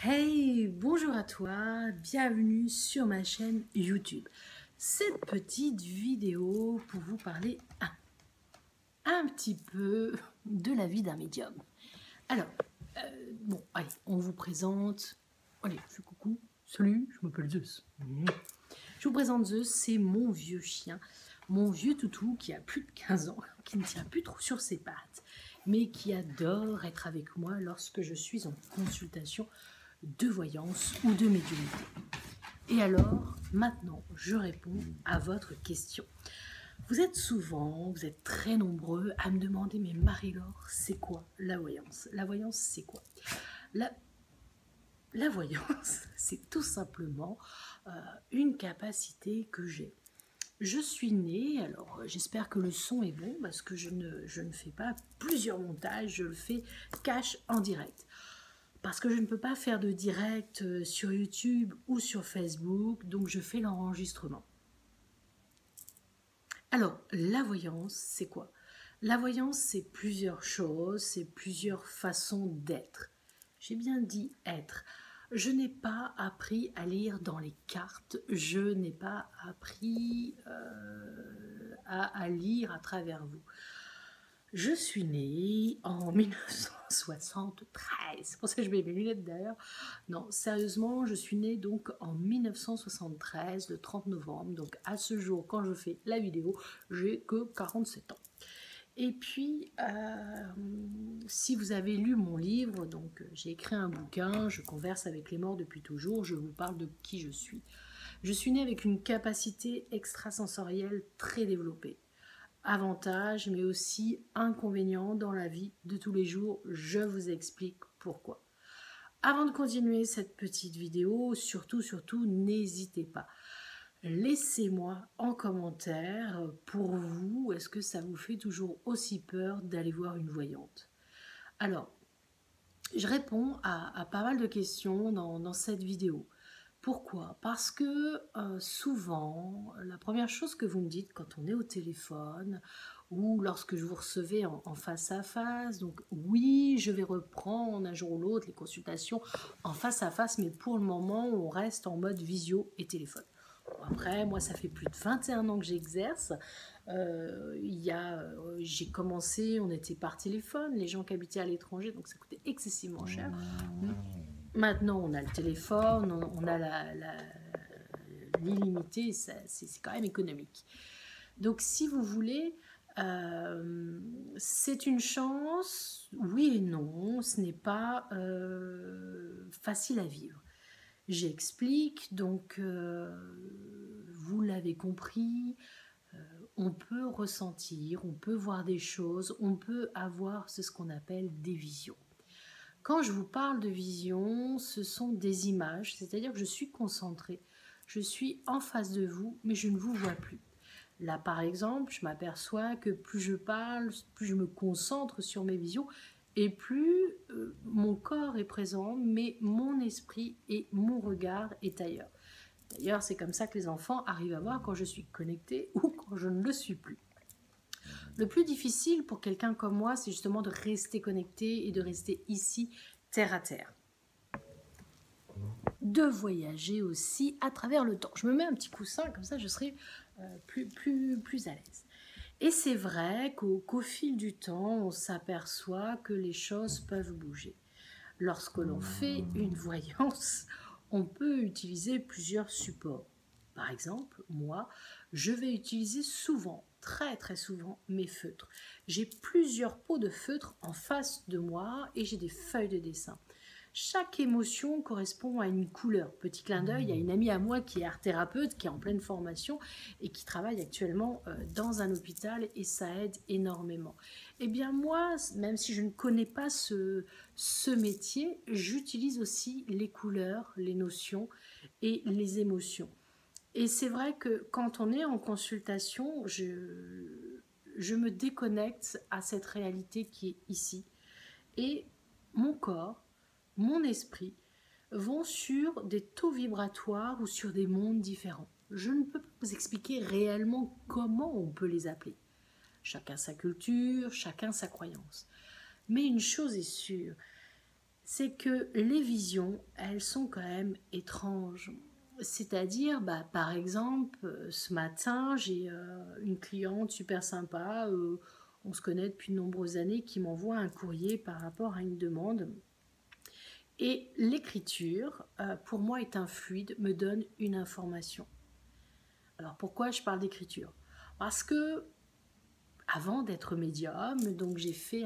Hey, bonjour à toi, bienvenue sur ma chaîne YouTube. Cette petite vidéo pour vous parler un petit peu de la vie d'un médium. Alors, bon, allez, on vous présente. Allez, je fais coucou, salut, je m'appelle Zeus. Je vous présente Zeus, c'est mon vieux chien, mon vieux toutou qui a plus de 15 ans, qui ne tient plus trop sur ses pattes, mais qui adore être avec moi lorsque je suis en consultation de voyance ou de médiumnité. Et alors, maintenant, je réponds à votre question. Vous êtes très nombreux à me demander, mais Marie-Laure, c'est quoi la voyance? La voyance, c'est quoi? La voyance, c'est tout simplement une capacité que j'ai. Je suis née, alors j'espère que le son est bon, parce que je ne fais pas plusieurs montages, je le fais cash en direct. Parce que je ne peux pas faire de direct sur YouTube ou sur Facebook, donc je fais l'enregistrement. Alors, la voyance, c'est quoi? La voyance, c'est plusieurs choses, c'est plusieurs façons d'être. J'ai bien dit être. Je n'ai pas appris à lire dans les cartes, je n'ai pas appris à lire à travers vous. Je suis née en 1973, c'est pour ça que je mets mes lunettes d'ailleurs. Non, sérieusement, je suis née donc en 1973, le 30 novembre. Donc à ce jour, quand je fais la vidéo, j'ai que 47 ans. Et puis, si vous avez lu mon livre, donc j'ai écrit un bouquin, je converse avec les morts depuis toujours, je vous parle de qui je suis. Je suis née avec une capacité extrasensorielle très développée. Avantages, mais aussi inconvénients dans la vie de tous les jours. Je vous explique pourquoi. Avant de continuer cette petite vidéo, surtout, n'hésitez pas. Laissez-moi en commentaire pour vous, est-ce que ça vous fait toujours aussi peur d'aller voir une voyante? Alors, je réponds à pas mal de questions dans cette vidéo. Pourquoi? Parce que souvent, la première chose que vous me dites quand on est au téléphone ou lorsque je vous recevais en face à face, donc oui, je vais reprendre un jour ou l'autre les consultations en face à face, mais pour le moment, on reste en mode visio et téléphone. Après, moi, ça fait plus de 21 ans que j'exerce. J'ai commencé, on était par téléphone, les gens qui habitaient à l'étranger, donc ça coûtait excessivement cher. Maintenant, on a le téléphone, on a l'illimité, c'est quand même économique. Donc, si vous voulez, c'est une chance, oui et non, ce n'est pas facile à vivre. J'explique, donc vous l'avez compris, on peut ressentir, on peut voir des choses, on peut avoir ce qu'on appelle des visions. Quand je vous parle de vision, ce sont des images, c'est-à-dire que je suis concentrée, je suis en face de vous, mais je ne vous vois plus. Là, par exemple, je m'aperçois que plus je parle, plus je me concentre sur mes visions, et plus mon corps est présent, mais mon esprit et mon regard est ailleurs. D'ailleurs, c'est comme ça que les enfants arrivent à voir quand je suis connectée ou quand je ne le suis plus. Le plus difficile pour quelqu'un comme moi, c'est justement de rester connecté et de rester ici, terre à terre. De voyager aussi à travers le temps. Je me mets un petit coussin, comme ça je serai plus à l'aise. Et c'est vrai qu'au fil du temps, on s'aperçoit que les choses peuvent bouger. Lorsque l'on fait une voyance, on peut utiliser plusieurs supports. Par exemple, moi, je vais utiliser souvent, très souvent, mes feutres. J'ai plusieurs pots de feutres en face de moi et j'ai des feuilles de dessin. Chaque émotion correspond à une couleur. Petit clin d'œil, il y a une amie à moi qui est art thérapeute, qui est en pleine formation et qui travaille actuellement dans un hôpital et ça aide énormément. Eh bien moi, même si je ne connais pas ce métier, j'utilise aussi les couleurs, les notions et les émotions. Et c'est vrai que quand on est en consultation, je me déconnecte à cette réalité qui est ici. Et mon corps, mon esprit vont sur des taux vibratoires ou sur des mondes différents. Je ne peux pas vous expliquer réellement comment on peut les appeler. Chacun sa culture, chacun sa croyance. Mais une chose est sûre, c'est que les visions, elles sont quand même étranges. C'est-à-dire, par exemple, ce matin, j'ai une cliente super sympa, on se connaît depuis de nombreuses années, qui m'envoie un courrier par rapport à une demande. Et l'écriture, pour moi, est un fluide, me donne une information. Alors pourquoi je parle d'écriture? Parce que avant d'être médium, donc j'ai fait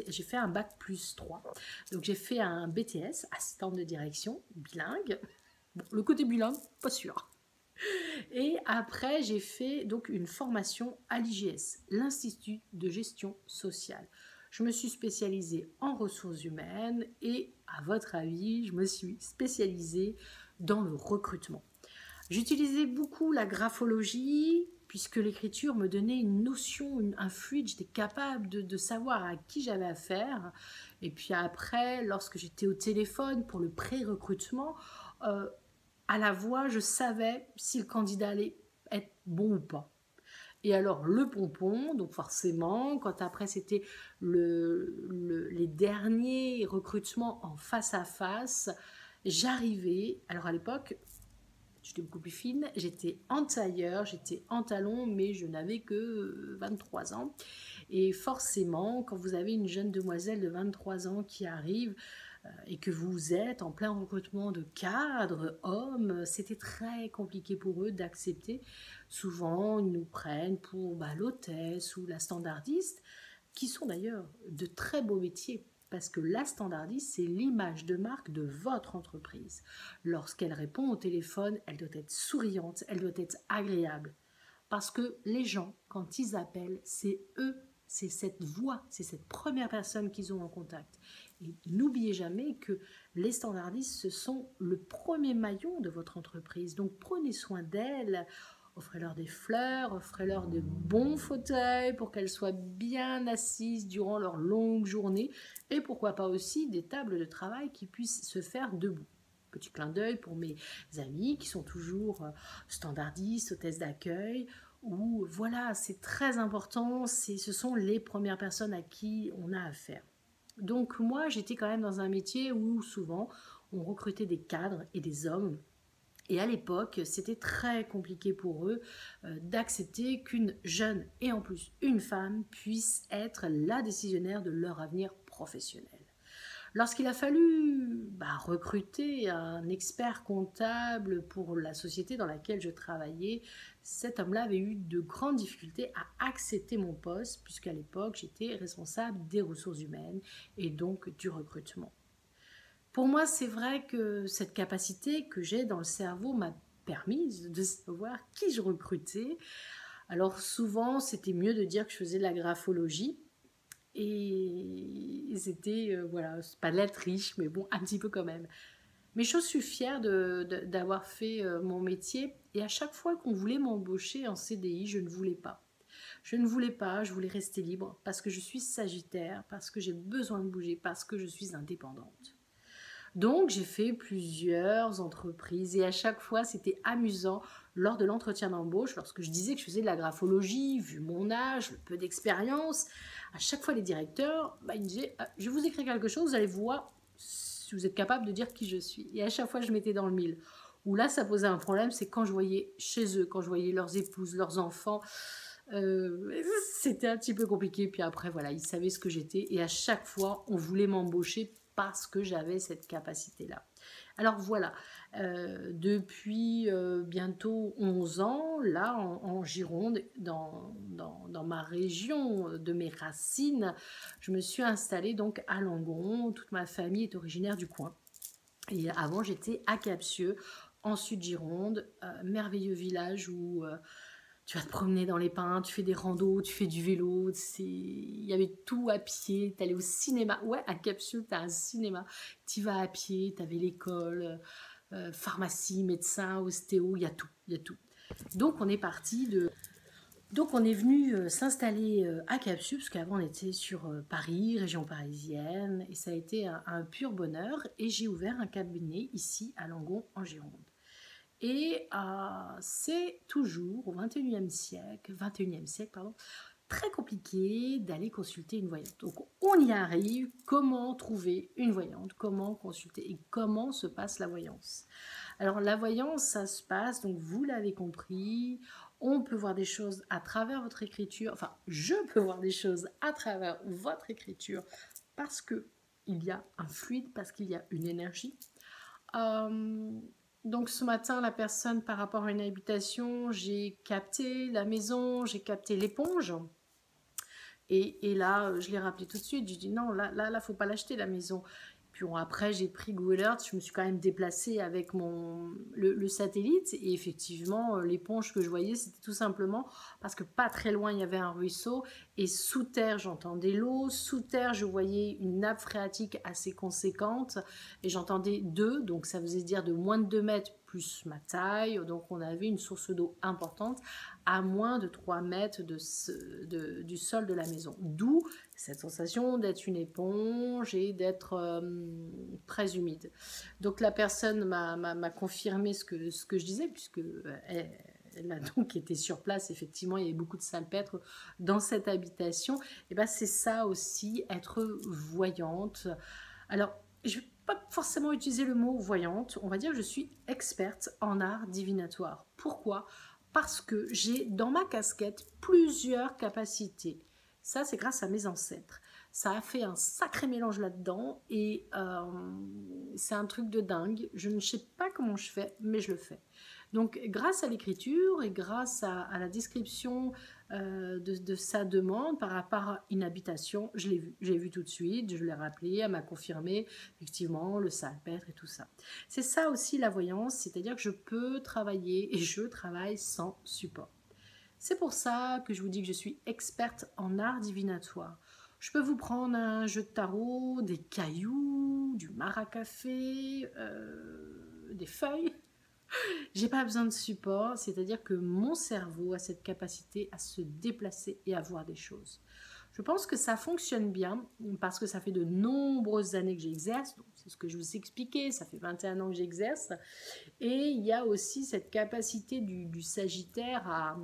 j'ai fait un bac plus 3. Donc j'ai fait un BTS, assistante de direction, bilingue. Bon, le côté bilingue, pas sûr. Et après, j'ai fait donc une formation à l'IGS, l'Institut de gestion sociale. Je me suis spécialisée en ressources humaines et, à votre avis, je me suis spécialisée dans le recrutement. J'utilisais beaucoup la graphologie puisque l'écriture me donnait une notion, un fluide, j'étais capable de savoir à qui j'avais affaire. Et puis après, lorsque j'étais au téléphone pour le pré-recrutement, à la voix, je savais si le candidat allait être bon ou pas. Et alors le pompon, donc forcément, quand après c'était les derniers recrutements en face à face, j'arrivais, alors à l'époque, j'étais beaucoup plus fine, j'étais en tailleur, j'étais en talon, mais je n'avais que 23 ans. Et forcément, quand vous avez une jeune demoiselle de 23 ans qui arrive et que vous êtes en plein recrutement de cadres, hommes, c'était très compliqué pour eux d'accepter. Souvent, ils nous prennent pour l'hôtesse ou la standardiste, qui sont d'ailleurs de très beaux métiers. Parce que la standardiste, c'est l'image de marque de votre entreprise. Lorsqu'elle répond au téléphone, elle doit être souriante, elle doit être agréable. Parce que les gens, quand ils appellent, c'est eux, c'est cette voix, c'est cette première personne qu'ils ont en contact. Et n'oubliez jamais que les standardistes, ce sont le premier maillon de votre entreprise. Donc prenez soin d'elles. Offrez-leur des fleurs, offrez-leur de bons fauteuils pour qu'elles soient bien assises durant leur longue journée et pourquoi pas aussi des tables de travail qui puissent se faire debout. Petit clin d'œil pour mes amis qui sont toujours standardistes, hôtesses d'accueil, ou voilà, c'est très important, ce sont les premières personnes à qui on a affaire. Donc moi, j'étais quand même dans un métier où souvent on recrutait des cadres et des hommes. Et à l'époque, c'était très compliqué pour eux d'accepter qu'une jeune et en plus une femme puisse être la décisionnaire de leur avenir professionnel. Lorsqu'il a fallu recruter un expert comptable pour la société dans laquelle je travaillais, cet homme-là avait eu de grandes difficultés à accepter mon poste puisqu'à l'époque, j'étais responsable des ressources humaines et donc du recrutement. Pour moi, c'est vrai que cette capacité que j'ai dans le cerveau m'a permis de savoir qui je recrutais. Alors souvent, c'était mieux de dire que je faisais de la graphologie. Et c'était, voilà, c'est pas de la triche, mais bon, un petit peu quand même. Mais je suis fière d'avoir fait mon métier. Et à chaque fois qu'on voulait m'embaucher en CDI, je ne voulais pas. Je ne voulais pas, je voulais rester libre parce que je suis Sagittaire, parce que j'ai besoin de bouger, parce que je suis indépendante. Donc, j'ai fait plusieurs entreprises et à chaque fois, c'était amusant lors de l'entretien d'embauche, lorsque je disais que je faisais de la graphologie, vu mon âge, le peu d'expérience. À chaque fois, les directeurs, ils me disaient « Je vais vous écrire quelque chose, vous allez voir si vous êtes capable de dire qui je suis. » Et à chaque fois, je mettais dans le mille. Où là, ça posait un problème, c'est quand je voyais chez eux, quand je voyais leurs épouses, leurs enfants, c'était un petit peu compliqué. Puis après, voilà, ils savaient ce que j'étais. Et à chaque fois, on voulait m'embaucher parce que j'avais cette capacité-là. Alors voilà, depuis bientôt 11 ans, là en Gironde, dans ma région de mes racines, je me suis installée donc à Langon. Toute ma famille est originaire du coin. Et avant, j'étais à Capsieux, en Sud-Gironde, merveilleux village où tu vas te promener dans les pins, tu fais des randos, tu fais du vélo, il y avait tout à pied, tu allais au cinéma. Ouais, à Capsieux, tu as un cinéma. Tu vas à pied, tu avais l'école, pharmacie, médecin, ostéo, il y a tout, il y a tout. Donc on est parti de... Donc on est venu s'installer à Capsieux, parce qu'avant on était sur Paris, région parisienne, et ça a été un pur bonheur. Et j'ai ouvert un cabinet ici à Langon, en Gironde. Et c'est toujours au 21e siècle, très compliqué d'aller consulter une voyante. Donc on y arrive. Comment trouver une voyante? Comment consulter? Et comment se passe la voyance? Alors la voyance, ça se passe, donc vous l'avez compris, on peut voir des choses à travers votre écriture, enfin je peux voir des choses à travers votre écriture parce que il y a un fluide, parce qu'il y a une énergie. Euh, donc ce matin, la personne par rapport à une habitation, j'ai capté la maison, j'ai capté l'éponge. Et là, je l'ai rappelé tout de suite. Je dis non, là, faut pas l'acheter la maison. Puis bon, après, j'ai pris Google Earth. Je me suis quand même déplacée avec le satellite. Et effectivement, l'éponge que je voyais, c'était tout simplement parce que pas très loin, il y avait un ruisseau. Et sous terre, j'entendais l'eau. Sous terre, je voyais une nappe phréatique assez conséquente. Et j'entendais 2, donc ça faisait dire de moins de 2 mètres plus ma taille. Donc on avait une source d'eau importante à moins de 3 mètres du sol de la maison. D'où cette sensation d'être une éponge et d'être très humide. Donc la personne m'a confirmé ce que je disais, puisque elle a donc été sur place. Effectivement, il y avait beaucoup de salpêtre dans cette habitation. Et ben c'est ça aussi, être voyante. Alors, je ne vais pas forcément utiliser le mot voyante. On va dire que je suis experte en art divinatoire. Pourquoi? Parce que j'ai dans ma casquette plusieurs capacités. Ça, c'est grâce à mes ancêtres. Ça a fait un sacré mélange là-dedans et c'est un truc de dingue. Je ne sais pas comment je fais, mais je le fais. Donc, grâce à l'écriture et grâce à la description de sa demande par rapport à une habitation, je l'ai vu. J'ai vu tout de suite, je l'ai rappelé, elle m'a confirmé effectivement le salpêtre et tout ça. C'est ça aussi la voyance, c'est-à-dire que je peux travailler et je travaille sans support. C'est pour ça que je vous dis que je suis experte en art divinatoire. Je peux vous prendre un jeu de tarot, des cailloux, du maracafé, des feuilles. J'ai pas besoin de support, c'est-à-dire que mon cerveau a cette capacité à se déplacer et à voir des choses. Je pense que ça fonctionne bien parce que ça fait de nombreuses années que j'exerce. C'est ce que je vous ai expliqué, ça fait 21 ans que j'exerce. Et il y a aussi cette capacité du Sagittaire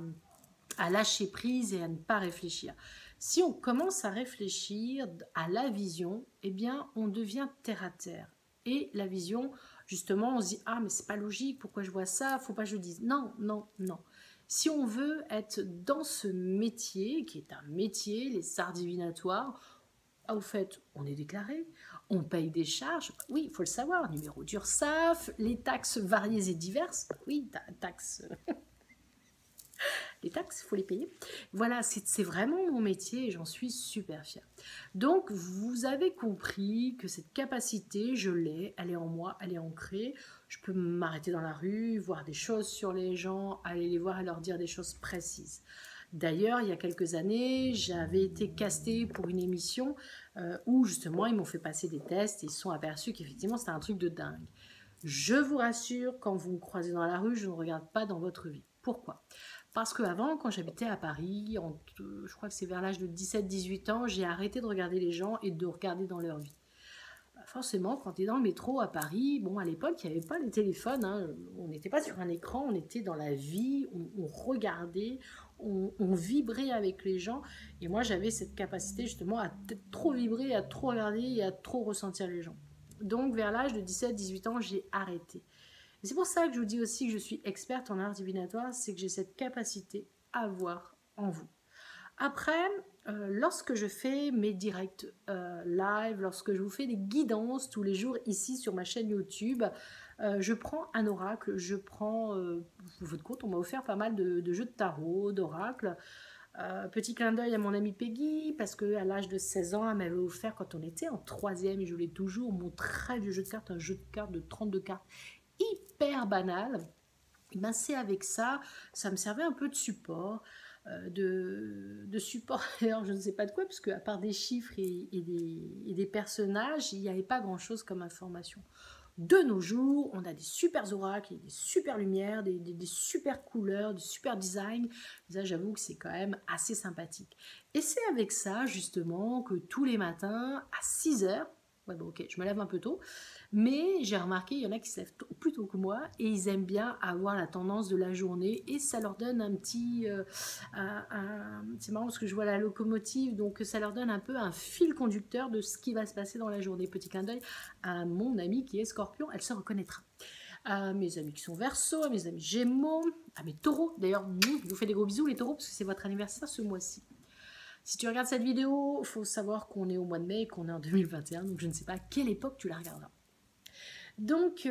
à lâcher prise et à ne pas réfléchir. Si on commence à réfléchir à la vision, eh bien, on devient terre à terre. Et la vision, justement, on se dit « Ah, mais c'est pas logique, pourquoi je vois ça? Faut pas que je le dise. » Non, non, non. Si on veut être dans ce métier, qui est un métier, les arts divinatoires, au fait, on est déclaré, on paye des charges, oui, il faut le savoir, numéro d'URSSAF, les taxes variées et diverses, oui, taxes... Les taxes, il faut les payer. Voilà, c'est vraiment mon métier et j'en suis super fière. Donc, vous avez compris que cette capacité, je l'ai, elle est en moi, elle est ancrée. Je peux m'arrêter dans la rue, voir des choses sur les gens, aller les voir et leur dire des choses précises. D'ailleurs, il y a quelques années, j'avais été castée pour une émission où justement, ils m'ont fait passer des tests et ils se sont aperçus qu'effectivement, c'était un truc de dingue. Je vous rassure, quand vous me croisez dans la rue, je ne regarde pas dans votre vie. Pourquoi ? Parce qu'avant, quand j'habitais à Paris, je crois que c'est vers l'âge de 17-18 ans, j'ai arrêté de regarder les gens et de regarder dans leur vie. Forcément, quand tu es dans le métro à Paris, bon, à l'époque, il n'y avait pas les téléphones, hein, on n'était pas sur un écran, on était dans la vie, on regardait, on vibrait avec les gens. Et moi, j'avais cette capacité justement à trop vibrer, à trop regarder et à trop ressentir les gens. Donc, vers l'âge de 17-18 ans, j'ai arrêté. Et c'est pour ça que je vous dis aussi que je suis experte en art divinatoire, c'est que j'ai cette capacité à voir en vous. Après, lorsque je fais mes directs live, lorsque je vous fais des guidances tous les jours ici sur ma chaîne YouTube, je prends un oracle, je prends, pour votre compte, on m'a offert pas mal de jeux de tarot, d'oracles. Petit clin d'œil à mon amie Peggy, parce qu'à l'âge de 16 ans, elle m'avait offert, quand on était en 3e, et je l'ai toujours, mon très vieux jeu de cartes, un jeu de cartes de 32 cartes, hyper banal. Et ben c'est avec ça, ça me servait un peu de support, de support, alors je ne sais pas de quoi, parce qu'à part des chiffres et des personnages, il n'y avait pas grand-chose comme information. De nos jours, on a des super oracles, des super lumières, des super couleurs, des super designs. Ça, j'avoue que c'est quand même assez sympathique. Et c'est avec ça, justement, que tous les matins, à 6 h, Ouais, bon, ok, je me lève un peu tôt. Mais j'ai remarqué, il y en a qui se lèvent plus tôt que moi et ils aiment bien avoir la tendance de la journée et ça leur donne un petit... c'est marrant parce que je vois la locomotive, donc ça leur donne un peu un fil conducteur de ce qui va se passer dans la journée. Petit clin d'œil à mon amie qui est Scorpion, elle se reconnaîtra. À mes amis qui sont Verseau, à mes amis Gémeaux, à mes taureaux. D'ailleurs, je vous fais des gros bisous les taureaux parce que c'est votre anniversaire ce mois-ci. Si tu regardes cette vidéo, il faut savoir qu'on est au mois de mai et qu'on est en 2021, donc je ne sais pas à quelle époque tu la regarderas. Donc,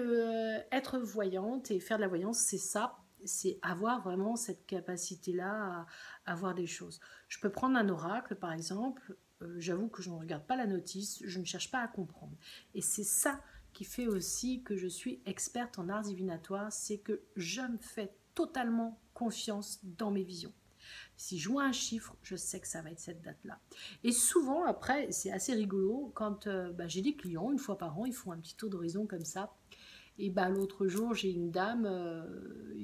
être voyante et faire de la voyance, c'est ça, c'est avoir vraiment cette capacité-là à voir des choses. Je peux prendre un oracle, par exemple, j'avoue que je ne regarde pas la notice, je ne cherche pas à comprendre. Et c'est ça qui fait aussi que je suis experte en arts divinatoires, c'est que je me fais totalement confiance dans mes visions. Si je vois un chiffre, je sais que ça va être cette date-là. Et souvent, après, c'est assez rigolo, quand j'ai des clients, une fois par an, ils font un petit tour d'horizon comme ça. Et l'autre jour, j'ai une dame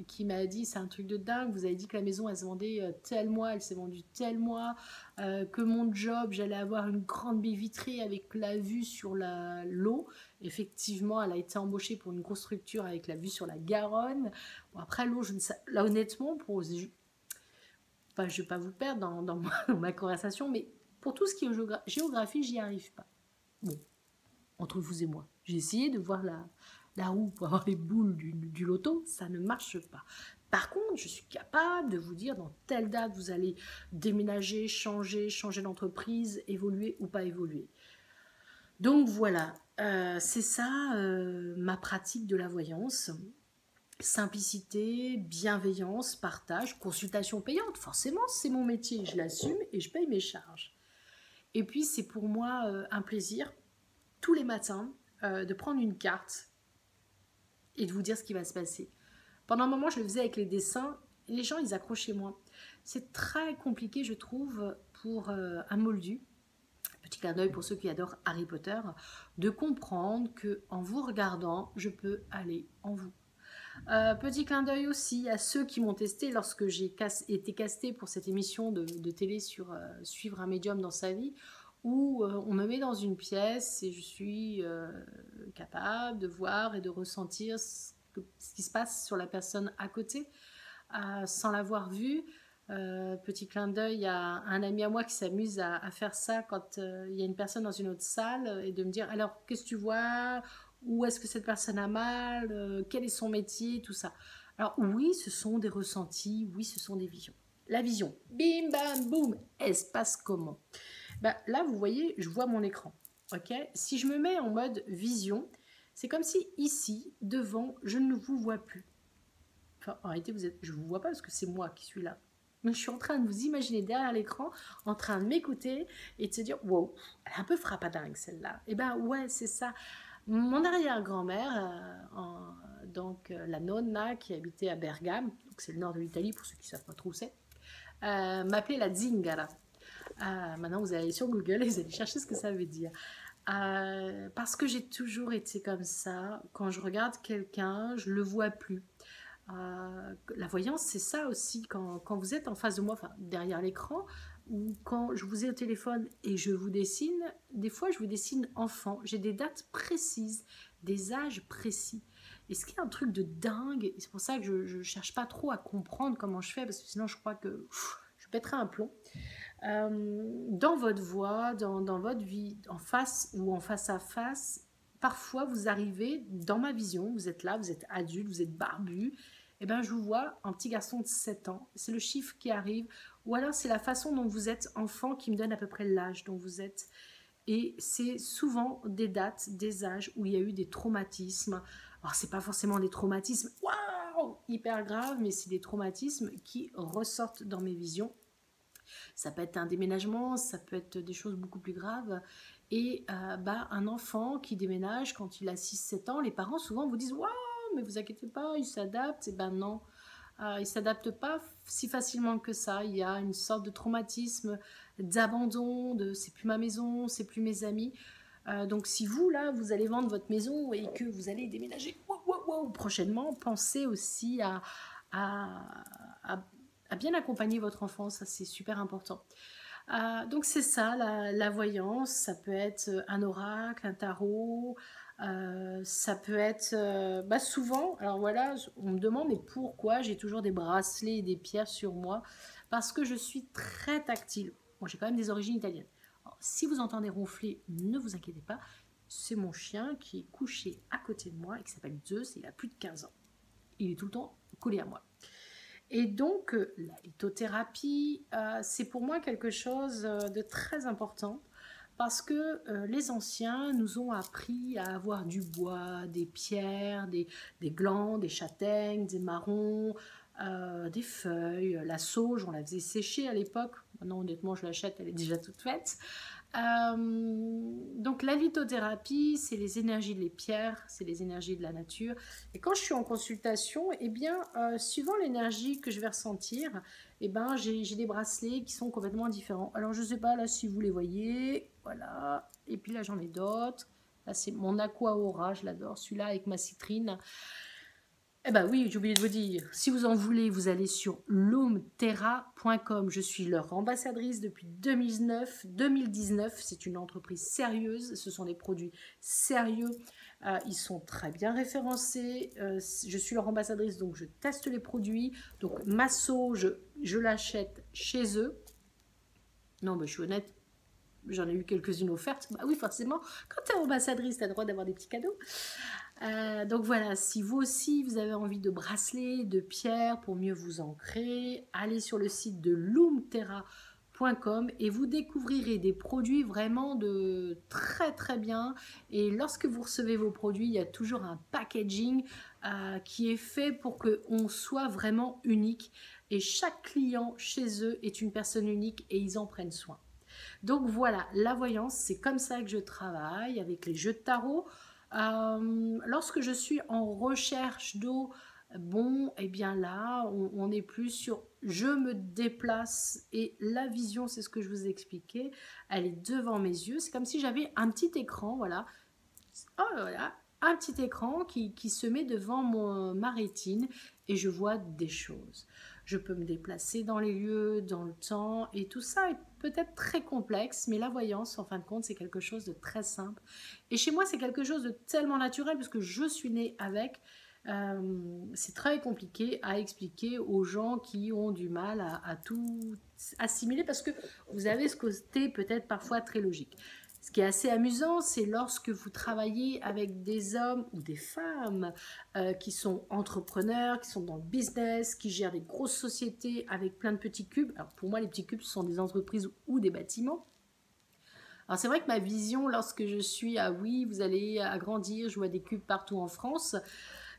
qui m'a dit, c'est un truc de dingue, vous avez dit que la maison, elle se vendait tel mois, elle s'est vendue tel mois, que mon job, j'allais avoir une grande baie vitrée avec la vue sur l'eau. Effectivement, elle a été embauchée pour une grosse structure avec la vue sur la Garonne. Bon, après, l'eau, je ne sais, là, honnêtement, je ne vais pas vous perdre dans ma conversation, mais pour tout ce qui est géographie, j'y arrive pas. Bon, entre vous et moi, j'ai essayé de voir la roue pour avoir les boules du loto, ça ne marche pas. Par contre, je suis capable de vous dire dans telle date vous allez déménager, changer d'entreprise, évoluer ou pas évoluer. Donc voilà, c'est ça ma pratique de la voyance. Simplicité, bienveillance, partage, consultation payante. Forcément, c'est mon métier, je l'assume et je paye mes charges. Et puis, c'est pour moi un plaisir, tous les matins, de prendre une carte et de vous dire ce qui va se passer. Pendant un moment, je le faisais avec les dessins et les gens, ils accrochaient moins. C'est très compliqué, je trouve, pour un moldu, petit clin d'œil pour ceux qui adorent Harry Potter, de comprendre que en vous regardant, je peux aller en vous. Petit clin d'œil aussi à ceux qui m'ont testé lorsque j'ai été castée pour cette émission de télé sur suivre un médium dans sa vie, où on me met dans une pièce et je suis capable de voir et de ressentir ce qui se passe sur la personne à côté, sans l'avoir vue. Petit clin d'œil à un ami à moi qui s'amuse à faire ça quand il y a une personne dans une autre salle et de me dire alors qu'est-ce que tu vois, où est-ce que cette personne a mal, quel est son métier, tout ça. Alors oui, ce sont des ressentis, oui, ce sont des visions. La vision, bim bam boum, elle se passe comment? Là, vous voyez, je vois mon écran. Ok, si je me mets en mode vision, c'est comme si ici, devant, je ne vous vois plus. Enfin, en réalité, je ne vous vois pas parce que c'est moi qui suis là. Mais je suis en train de vous imaginer derrière l'écran, en train de m'écouter et de se dire, wow, elle est un peu frappadingue celle-là. Et ouais, c'est ça. Mon arrière-grand-mère, la nonna qui habitait à Bergame, c'est le nord de l'Italie pour ceux qui ne savent pas trop où c'est, m'appelait la zingara. Maintenant, vous allez sur Google et vous allez chercher ce que ça veut dire. Parce que j'ai toujours été comme ça. Quand je regarde quelqu'un, je ne le vois plus. La voyance, c'est ça aussi. Quand vous êtes en face de moi, enfin, derrière l'écran, ou quand je vous ai au téléphone et je vous dessine, des fois, je vous dessine enfant. J'ai des dates précises, des âges précis. Et ce qui est un truc de dingue, c'est pour ça que je ne cherche pas trop à comprendre comment je fais, parce que sinon, je crois que je pèterai un plomb. Dans votre voix, dans votre vie, en face ou en face à face, parfois vous arrivez dans ma vision, vous êtes là, vous êtes adulte, vous êtes barbu, et je vous vois un petit garçon de 7 ans, c'est le chiffre qui arrive, ou alors c'est la façon dont vous êtes enfant qui me donne à peu près l'âge dont vous êtes. Et c'est souvent des dates, des âges où il y a eu des traumatismes. Alors c'est pas forcément des traumatismes, waouh, hyper graves, mais c'est des traumatismes qui ressortent dans mes visions. Ça peut être un déménagement, ça peut être des choses beaucoup plus graves. Et un enfant qui déménage quand il a 6-7 ans, les parents souvent vous disent « Waouh, mais vous inquiétez pas, il s'adapte ». Et non, il ne s'adapte pas si facilement que ça. Il y a une sorte de traumatisme, d'abandon, de « c'est plus ma maison, c'est plus mes amis ». Donc si vous, là, vous allez vendre votre maison et que vous allez déménager prochainement, pensez aussi à bien accompagner votre enfant, ça c'est super important. Donc c'est ça, la voyance, ça peut être un oracle, un tarot, ça peut être souvent, alors voilà, on me demande mais pourquoi j'ai toujours des bracelets et des pierres sur moi? Parce que je suis très tactile. Bon, j'ai quand même des origines italiennes. Alors, si vous entendez ronfler, ne vous inquiétez pas, c'est mon chien qui est couché à côté de moi et qui s'appelle Zeus, et il a plus de 15 ans. Il est tout le temps collé à moi. Et donc, la lithothérapie, c'est pour moi quelque chose de très important parce que les anciens nous ont appris à avoir du bois, des pierres, des glands, des châtaignes, des marrons, des feuilles. La sauge, on la faisait sécher à l'époque. Maintenant, honnêtement, je l'achète, elle est déjà toute faite. Donc la lithothérapie, c'est les énergies des pierres, c'est les énergies de la nature. Et quand je suis en consultation, eh bien, suivant l'énergie que je vais ressentir, eh ben, j'ai des bracelets qui sont complètement différents. Alors je ne sais pas là si vous les voyez, voilà. Et puis là j'en ai d'autres. Là c'est mon Aqua Aura, je l'adore, celui-là avec ma citrine. Eh ben oui, j'ai oublié de vous dire, si vous en voulez, vous allez sur loomterra.com. Je suis leur ambassadrice depuis 2009. 2019, c'est une entreprise sérieuse, ce sont des produits sérieux, ils sont très bien référencés. Je suis leur ambassadrice, donc je teste les produits. Donc ma sauge, je l'achète chez eux. Non, mais je suis honnête, j'en ai eu quelques-unes offertes. Bah oui, forcément, quand tu es ambassadrice, tu as le droit d'avoir des petits cadeaux. Donc voilà, si vous aussi vous avez envie de bracelets, de pierres pour mieux vous ancrer, allez sur le site de loomterra.com et vous découvrirez des produits vraiment de très très bien. Et lorsque vous recevez vos produits, il y a toujours un packaging qui est fait pour qu'on soit vraiment unique. Et chaque client chez eux est une personne unique et ils en prennent soin. Donc voilà, la voyance, c'est comme ça que je travaille avec les jeux de tarot. Lorsque je suis en recherche d'eau, bon, et bien là, on est plus sur je me déplace et la vision, c'est ce que je vous ai expliqué, elle est devant mes yeux. C'est comme si j'avais un petit écran, voilà. Oh, voilà, un petit écran qui se met devant ma rétine et je vois des choses. Je peux me déplacer dans les lieux, dans le temps, et tout ça est peut-être très complexe, mais la voyance, en fin de compte, c'est quelque chose de très simple. Et chez moi, c'est quelque chose de tellement naturel, puisque je suis née avec. C'est très compliqué à expliquer aux gens qui ont du mal à tout assimiler, parce que vous avez ce côté peut-être parfois très logique. Ce qui est assez amusant, c'est lorsque vous travaillez avec des hommes ou des femmes qui sont entrepreneurs, qui sont dans le business, qui gèrent des grosses sociétés avec plein de petits cubes. Alors pour moi, les petits cubes, ce sont des entreprises ou des bâtiments. Alors c'est vrai que ma vision, lorsque je suis oui, vous allez agrandir, je vois des cubes partout en France.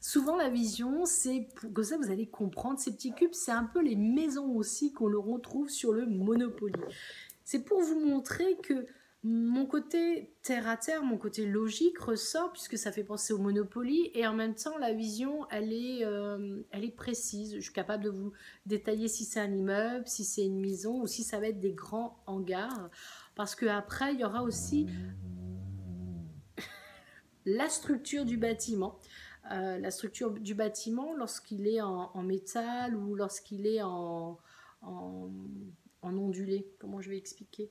Souvent la vision, c'est que ça vous allez comprendre, ces petits cubes, c'est un peu les maisons aussi qu'on le retrouve sur le Monopoly. C'est pour vous montrer que mon côté terre à terre, mon côté logique ressort puisque ça fait penser au Monopoly et en même temps la vision elle est précise. Je suis capable de vous détailler si c'est un immeuble, si c'est une maison ou si ça va être des grands hangars parce qu'après il y aura aussi la structure du bâtiment. La structure du bâtiment lorsqu'il est en métal ou lorsqu'il est en ondulé, comment je vais expliquer,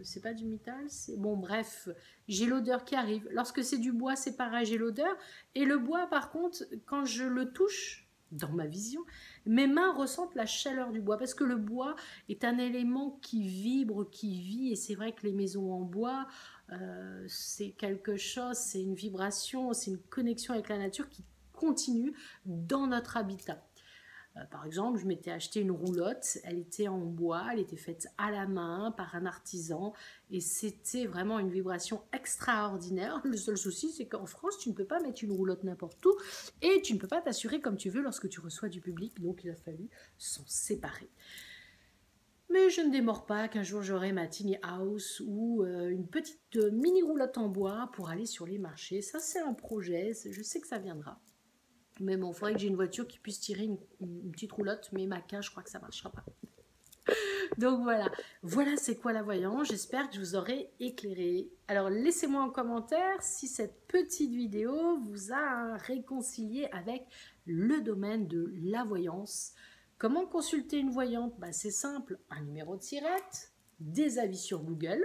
c'est pas du métal, c'est bon, bref, j'ai l'odeur qui arrive. Lorsque c'est du bois, c'est pareil, j'ai l'odeur. Et le bois, par contre, quand je le touche, dans ma vision, mes mains ressentent la chaleur du bois parce que le bois est un élément qui vibre, qui vit. Et c'est vrai que les maisons en bois, c'est quelque chose, c'est une vibration, c'est une connexion avec la nature qui continue dans notre habitat. Par exemple, je m'étais acheté une roulotte, elle était en bois, elle était faite à la main par un artisan et c'était vraiment une vibration extraordinaire. Le seul souci, c'est qu'en France, tu ne peux pas mettre une roulotte n'importe où et tu ne peux pas t'assurer comme tu veux lorsque tu reçois du public, donc il a fallu s'en séparer. Mais je ne démords pas qu'un jour j'aurai ma tiny house ou une petite mini roulotte en bois pour aller sur les marchés. Ça, c'est un projet, je sais que ça viendra. Mais bon, il faudrait que j'ai une voiture qui puisse tirer une petite roulotte, mais ma cage, je crois que ça ne marchera pas. Donc voilà, voilà c'est quoi la voyance. J'espère que je vous aurai éclairé. Alors laissez-moi en commentaire si cette petite vidéo vous a réconcilié avec le domaine de la voyance. Comment consulter une voyante? Bah, c'est simple, un numéro de sirette, des avis sur Google,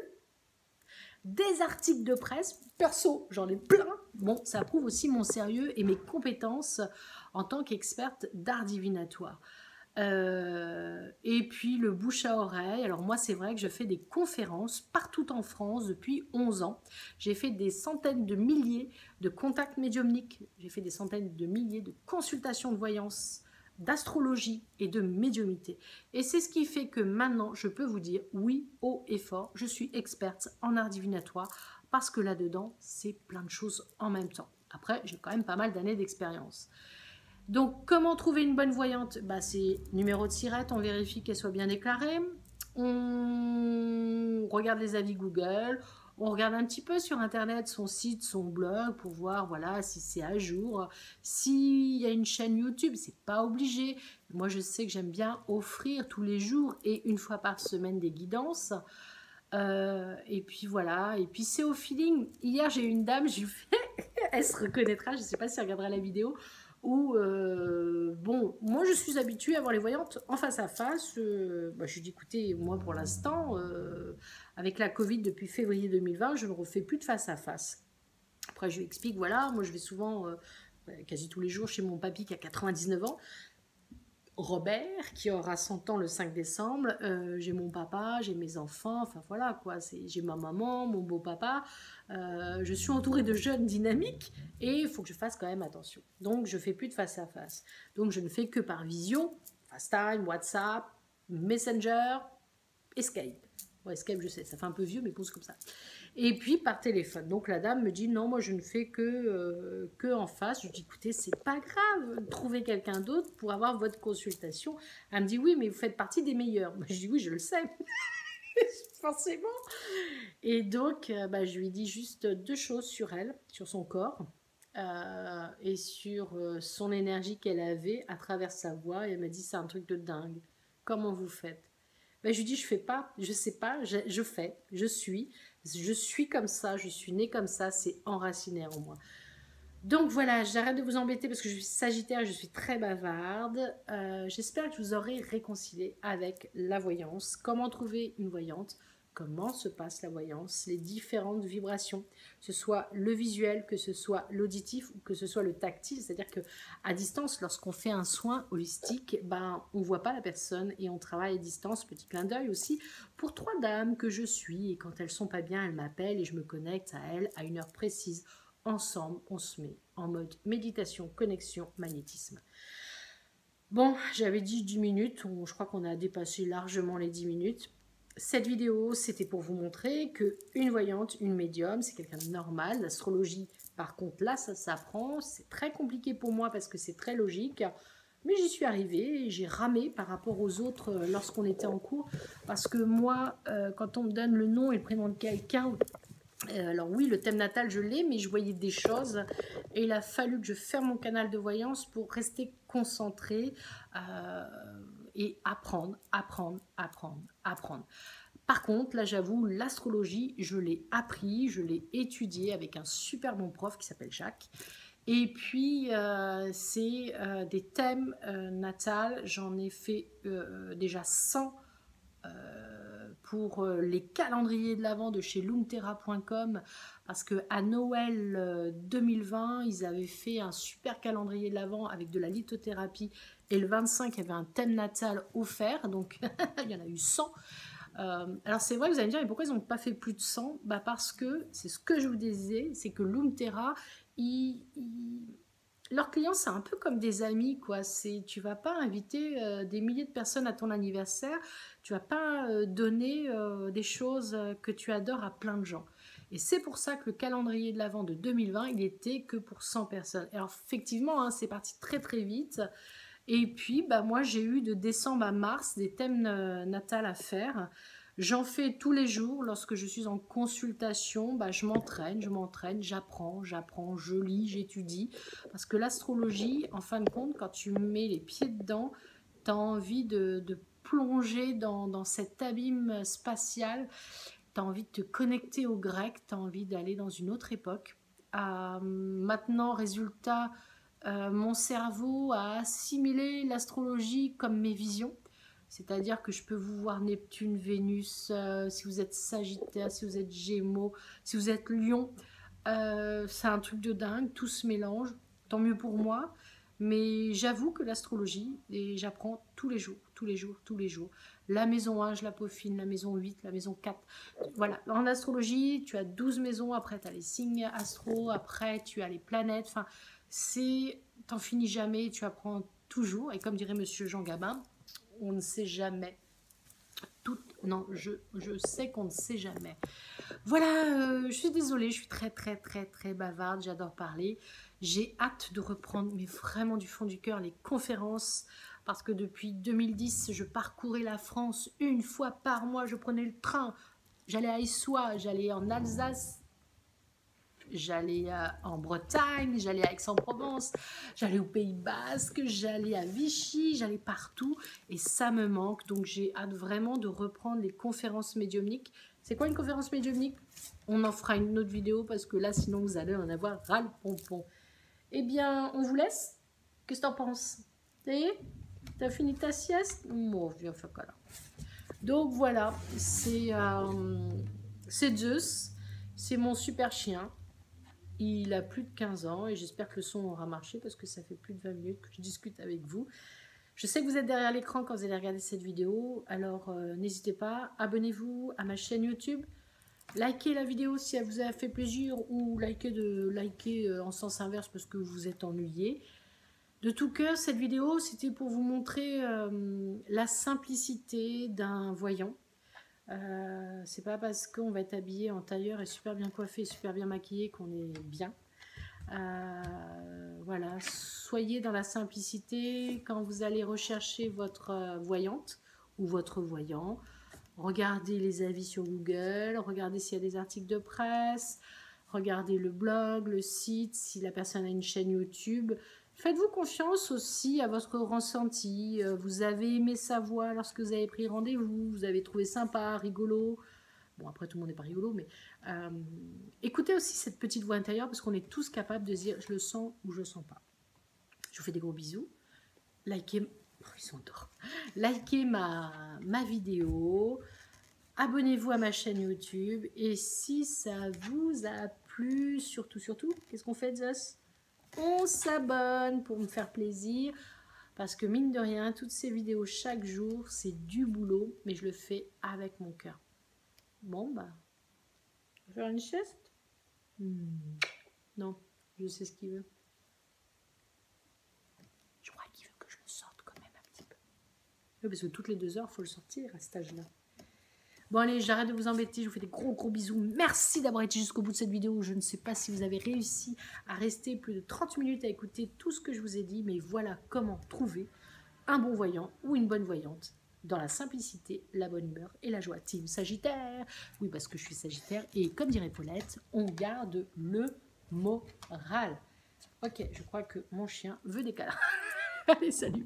des articles de presse. Perso, j'en ai plein. Bon, ça prouve aussi mon sérieux et mes compétences en tant qu'experte d'art divinatoire. Et puis le bouche à oreille. Alors moi, c'est vrai que je fais des conférences partout en France depuis 11 ans. J'ai fait des centaines de milliers de contacts médiumniques. J'ai fait des centaines de milliers de consultations de voyance, d'astrologie et de médiumité. Et c'est ce qui fait que maintenant, je peux vous dire, oui, haut et fort, je suis experte en art divinatoire parce que là-dedans, c'est plein de choses en même temps. Après, j'ai quand même pas mal d'années d'expérience. Donc, comment trouver une bonne voyante? Bah, c'est numéro de sirette, on vérifie qu'elle soit bien déclarée. On regarde les avis Google. On regarde un petit peu sur Internet son site, son blog pour voir voilà, si c'est à jour. S'il y a une chaîne YouTube, c'est pas obligé. Moi, je sais que j'aime bien offrir tous les jours et une fois par semaine des guidances. Et puis voilà, et puis c'est au feeling. Hier, j'ai eu une dame, j'ai fait, elle se reconnaîtra, je ne sais pas si elle regardera la vidéo, où, bon, moi je suis habituée à voir les voyantes en face à face. Bah, je lui dis, écoutez, moi pour l'instant, avec la Covid depuis février 2020, je ne refais plus de face à face. Après, je lui explique, voilà, moi je vais souvent, quasi tous les jours, chez mon papy qui a 99 ans. Robert, qui aura 100 ans le 5 décembre. J'ai mon papa, j'ai mes enfants, enfin voilà quoi. J'ai ma maman, mon beau-papa. Je suis entourée de jeunes dynamiques et il faut que je fasse quand même attention. Donc je fais plus de face à face. Donc je ne fais que par visio, FaceTime, WhatsApp, Messenger, Escape. Bon, Escape, je sais, ça fait un peu vieux, mais bon, c'est comme ça. Et puis par téléphone. Donc la dame me dit non, moi je ne fais que en face. Je dis écoutez, c'est pas grave, trouvez quelqu'un d'autre pour avoir votre consultation. Elle me dit oui, mais vous faites partie des meilleurs. Je dis oui, je le sais, forcément. Et donc bah, je lui dis juste deux choses sur elle, sur son corps. Et sur son énergie qu'elle avait à travers sa voix. Et elle m'a dit c'est un truc de dingue. Comment vous faites? Ben, je lui dis, je fais pas, je sais pas, je fais, je suis comme ça, je suis née comme ça, c'est enraciné en moi. Donc voilà, j'arrête de vous embêter parce que je suis Sagittaire, je suis très bavarde. J'espère que je vous aurai réconcilié avec la voyance. Comment trouver une voyante? Comment se passe la voyance? Les différentes vibrations, que ce soit le visuel, que ce soit l'auditif ou que ce soit le tactile. C'est-à-dire que à distance, lorsqu'on fait un soin holistique, ben, on ne voit pas la personne et on travaille à distance. Petit clin d'œil aussi pour trois dames que je suis. Et quand elles sont pas bien, elles m'appellent et je me connecte à elles à une heure précise. Ensemble, on se met en mode méditation, connexion, magnétisme. Bon, j'avais dit 10 minutes, je crois qu'on a dépassé largement les 10 minutes. Cette vidéo, c'était pour vous montrer que une voyante, une médium, c'est quelqu'un de normal. L'astrologie, par contre, là, ça s'apprend. C'est très compliqué pour moi parce que c'est très logique. Mais j'y suis arrivée et j'ai ramé par rapport aux autres lorsqu'on était en cours. Parce que moi, quand on me donne le nom et le prénom de quelqu'un, alors oui, le thème natal, je l'ai, mais je voyais des choses et il a fallu que je ferme mon canal de voyance pour rester concentrée et apprendre. Par contre, là, j'avoue, l'astrologie, je l'ai appris, je l'ai étudié avec un super bon prof qui s'appelle Jacques. Et puis, c'est des thèmes natals. J'en ai fait déjà 100 pour les calendriers de l'Avent de chez lumterra.com parce qu'à Noël 2020, ils avaient fait un super calendrier de l'Avent avec de la lithothérapie et le 25, il y avait un thème natal offert, donc il y en a eu 100. Alors c'est vrai que vous allez me dire, mais pourquoi ils n'ont pas fait plus de 100? Bah parce que, c'est ce que je vous disais, c'est que Lumterra, leurs clients, c'est un peu comme des amis, quoi. Tu vas pas inviter des milliers de personnes à ton anniversaire, tu vas pas donner des choses que tu adores à plein de gens. Et c'est pour ça que le calendrier de l'Avent de 2020, il était que pour 100 personnes. Alors effectivement, hein, c'est parti très très vite. Et puis, bah, moi, j'ai eu de décembre à mars des thèmes natals à faire. J'en fais tous les jours. Lorsque je suis en consultation, bah, je m'entraîne, j'apprends, je lis, j'étudie. Parce que l'astrologie, en fin de compte, quand tu mets les pieds dedans, tu as envie de plonger dans cet abîme spatial. Tu as envie de te connecter aux Grecs, tu as envie d'aller dans une autre époque. Maintenant, résultat, mon cerveau a assimilé l'astrologie comme mes visions. C'est-à-dire que je peux vous voir Neptune, Vénus, si vous êtes Sagittaire, si vous êtes Gémeaux, si vous êtes Lion. C'est un truc de dingue, tout se mélange, tant mieux pour moi. Mais j'avoue que l'astrologie, et j'apprends tous les jours, tous les jours, tous les jours. La maison 1, je la peaufine, la maison 8, la maison 4. Voilà, en astrologie, tu as 12 maisons, après tu as les signes astro, après tu as les planètes. Enfin, t'en finis jamais, tu apprends toujours. Et comme dirait Monsieur Jean Gabin, on ne sait jamais. Non, je sais qu'on ne sait jamais. Voilà, je suis désolée, je suis très bavarde, j'adore parler. J'ai hâte de reprendre, mais vraiment du fond du cœur, les conférences, parce que depuis 2010, je parcourais la France une fois par mois, je prenais le train, j'allais à Issoire, j'allais en Alsace, j'allais en Bretagne, j'allais à Aix-en-Provence, j'allais au Pays Basque, j'allais à Vichy, j'allais partout et ça me manque. Donc j'ai hâte vraiment de reprendre les conférences médiumniques. C'est quoi une conférence médiumnique? On en fera une autre vidéo parce que là sinon vous allez en avoir ras le pompon. Eh bien on vous laisse. Qu'est-ce que t'en penses? Ça y est? T'as fini ta sieste? Bon, viens faire quoi là. Donc voilà, c'est Zeus, c'est mon super chien. Il a plus de 15 ans et j'espère que le son aura marché parce que ça fait plus de 20 minutes que je discute avec vous. Je sais que vous êtes derrière l'écran quand vous allez regarder cette vidéo, alors n'hésitez pas, abonnez-vous à ma chaîne YouTube, likez la vidéo si elle vous a fait plaisir ou likez en sens inverse parce que vous êtes ennuyé. De tout cœur, cette vidéo, c'était pour vous montrer la simplicité d'un voyant. C'est pas parce qu'on va être habillé en tailleur et super bien coiffé, super bien maquillé qu'on est bien. Voilà, soyez dans la simplicité quand vous allez rechercher votre voyante ou votre voyant. Regardez les avis sur Google, regardez s'il y a des articles de presse, regardez le blog, le site, si la personne a une chaîne YouTube. Faites-vous confiance aussi à votre ressenti. Vous avez aimé sa voix lorsque vous avez pris rendez-vous, vous avez trouvé sympa, rigolo. Bon, après, tout le monde n'est pas rigolo, mais écoutez aussi cette petite voix intérieure parce qu'on est tous capables de dire je le sens ou je le sens pas. Je vous fais des gros bisous. Likez, likez ma vidéo. Abonnez-vous à ma chaîne YouTube. Et si ça vous a plu, surtout, qu'est-ce qu'on fait, Zeus? On s'abonne pour me faire plaisir. Parce que mine de rien, toutes ces vidéos chaque jour, c'est du boulot. Mais je le fais avec mon cœur. Bon, bah, on va faire une sieste? Non, je sais ce qu'il veut. Je crois qu'il veut que je le sorte quand même un petit peu. Oui, parce que toutes les 2 heures, il faut le sortir à cet âge-là. Bon, allez, j'arrête de vous embêter. Je vous fais des gros bisous. Merci d'avoir été jusqu'au bout de cette vidéo. Je ne sais pas si vous avez réussi à rester plus de 30 minutes à écouter tout ce que je vous ai dit. Mais voilà comment trouver un bon voyant ou une bonne voyante. Dans la simplicité, la bonne humeur et la joie. Team Sagittaire. Oui, parce que je suis Sagittaire. Et comme dirait Paulette, on garde le moral. Ok, je crois que mon chien veut des câlins. Allez, salut.